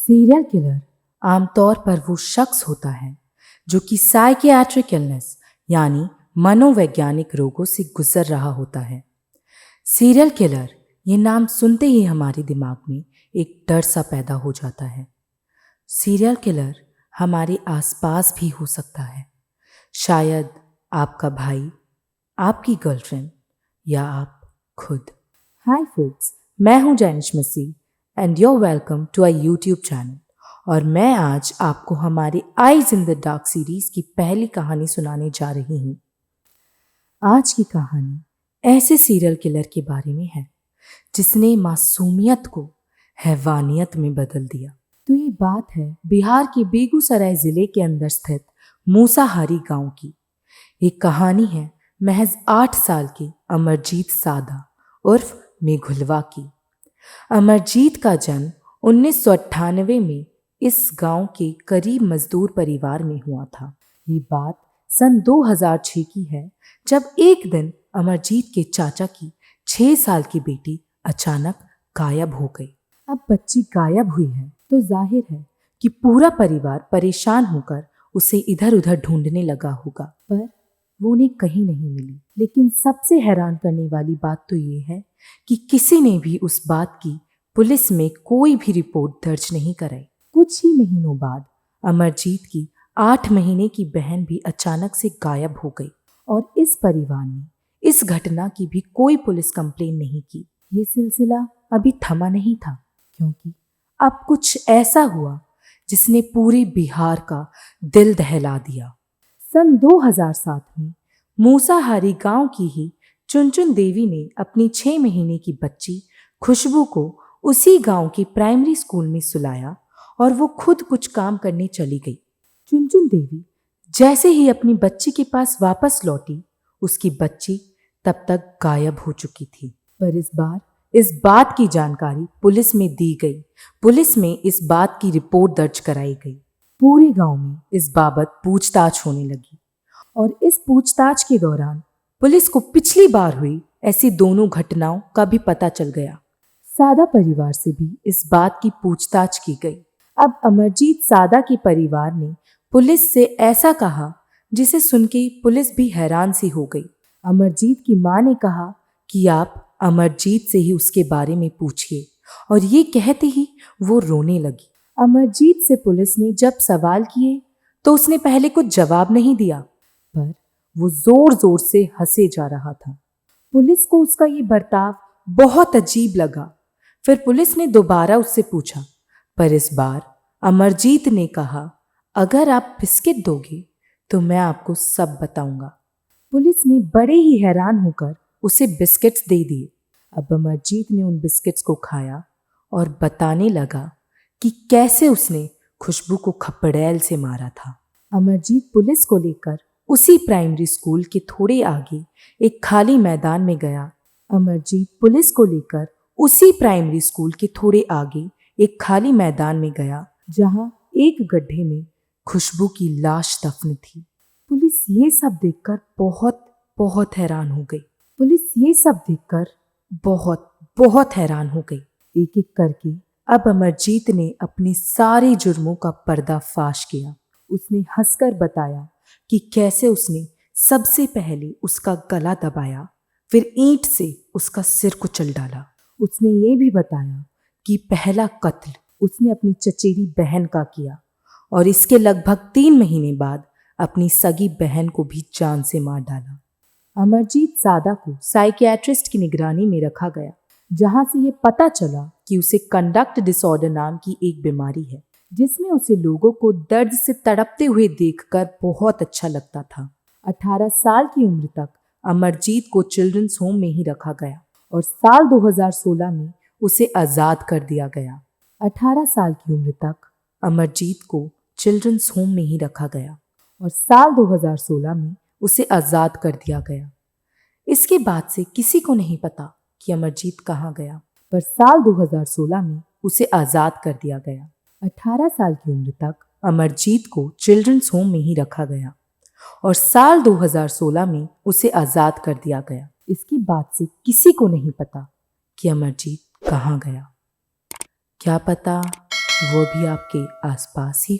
Serial killer आमतौर पर वो शख्स होता है जो कि साइकियाट्रिक इलनेस यानी मनोवैज्ञानिक रोगों से गुजर रहा होता है। सीरियल किलर ये नाम सुनते ही हमारे दिमाग में एक डर सा पैदा हो जाता है। सीरियल किलर हमारे आसपास भी हो सकता है, शायद आपका भाई, आपकी गर्लफ्रेंड या आप खुद। हाय फोक्स, मैं हूं Jainish Masih and you're welcome to our YouTube channel. और मैं आज आपको हमारे eyes in the dark series की पहली कहानी सुनाने जा रही हूँ। आज की कहानी ऐसे सीरियल किलर के बारे में है जिसने मासूमियत को हैवानियत में बदल दिया। तो ये बात है बिहार के बेगूसराय जिले के अंदर स्थित मूसाहारी गांव की। एक कहानी है महज 8 साल के अमरजीत सादा उर्फ मेघुलवा की। अमरजीत का जन्म 1998 में इस गांव के गरीब मजदूर परिवार में हुआ था। ये बात सन 2006 की है, जब एक दिन अमरजीत के चाचा की 6 साल की बेटी अचानक गायब हो गई। अब बच्ची गायब हुई है तो जाहिर है कि पूरा परिवार परेशान होकर उसे इधर उधर ढूंढने लगा होगा, पर वो उन्हें कहीं नहीं मिली। लेकिन सबसे हैरान करने वाली बात तो ये है कि किसी ने भी उस बात की पुलिस में कोई भी रिपोर्ट दर्ज नहीं कराई। कुछ ही महीनों बाद अमरजीत की 8 महीने की बहन भी अचानक से गायब हो गई और इस परिवार ने इस घटना की भी कोई पुलिस कंप्लेन नहीं की। ये सिलसिला अभी थमा नहीं था, क्योंकि अब कुछ ऐसा हुआ जिसने पूरे बिहार का दिल दहला दिया। सन 2007 में मूसाहारी गांव की ही चुनचुन देवी ने अपनी 6 महीने की बच्ची खुशबू को उसी गांव के प्राइमरी स्कूल में सुलाया और वो खुद कुछ काम करने चली गई। चुनचुन देवी जैसे ही अपनी बच्ची के पास वापस लौटी, उसकी बच्ची तब तक गायब हो चुकी थी। पर इस बार इस बात की जानकारी पुलिस में दी गई। पुलिस में इस बात की रिपोर्ट दर्ज कराई गई। पूरे गांव में इस बाबत पूछताछ होने लगी और इस पूछताछ के दौरान पुलिस को पिछली बार हुई ऐसी दोनों घटनाओं का भी पता चल गया। सादा परिवार से भी इस बात की पूछताछ की गई। अब अमरजीत सादा के परिवार ने पुलिस से ऐसा कहा जिसे सुन के पुलिस भी हैरान सी हो गई। अमरजीत की मां ने कहा कि आप अमरजीत से ही उसके बारे में पूछिए, और ये कहते ही वो रोने लगी। अमरजीत से पुलिस ने जब सवाल किए तो उसने पहले कुछ जवाब नहीं दिया, पर वो जोर जोर से हंसे जा रहा था। पुलिस को उसका ये बर्ताव बहुत अजीब लगा। फिर पुलिस ने दोबारा उससे पूछा, पर इस बार अमरजीत ने कहा, अगर आप बिस्किट दोगे तो मैं आपको सब बताऊंगा। पुलिस ने बड़े ही हैरान होकर उसे बिस्किट्स दे दिए। अब अमरजीत ने उन बिस्किट्स को खाया और बताने लगा कि कैसे उसने खुशबू को खपड़ैल से मारा था। अमरजीत पुलिस को लेकर उसी प्राइमरी स्कूल के थोड़े आगे एक खाली मैदान में गया। अमरजीत पुलिस को लेकर उसी प्राइमरी स्कूल के थोड़े आगे एक खाली मैदान में गया, जहां एक गड्ढे में खुशबू की लाश दफन थी। पुलिस ये सब देखकर बहुत बहुत हैरान हो गई। बहुत हैरान हो गई। एक एक करके अब अमरजीत ने अपने सारे जुर्मों का पर्दाफाश किया। उसने हंसकर बताया कि कैसे उसने सबसे पहले उसका गला दबाया, फिर ईंट से उसका सिर कुचल डाला। उसने ये भी बताया कि पहला कत्ल उसने अपनी चचेरी बहन का किया और इसके लगभग 3 महीने बाद अपनी सगी बहन को भी जान से मार डाला। अमरजीत सादा को साइकियाट्रिस्ट की निगरानी में रखा गया, जहां से ये पता चला कि उसे कंडक्ट डिसऑर्डर नाम की एक बीमारी है, जिसमें उसे लोगों को दर्द से तड़पते हुए देखकर बहुत अच्छा लगता था। 18 साल की उम्र तक अमरजीत को चिल्ड्रंस होम में ही रखा गया और साल 2016 में उसे आज़ाद कर दिया गया। 18 साल की उम्र तक अमरजीत को चिल्ड्रंस होम में ही रखा गया और साल 2016 में उसे आज़ाद कर दिया गया। इसके बाद से किसी को नहीं पता कि अमरजीत कहाँ गया, पर साल 2016 में उसे आज़ाद कर दिया गया। 18 साल की उम्र तक अमरजीत को चिल्ड्रंस होम में ही रखा गया और साल 2016 में उसे आज़ाद कर दिया गया। इसके बाद से किसी को नहीं पता कि अमरजीत कहाँ गया। क्या पता वो भी आपके आसपास ही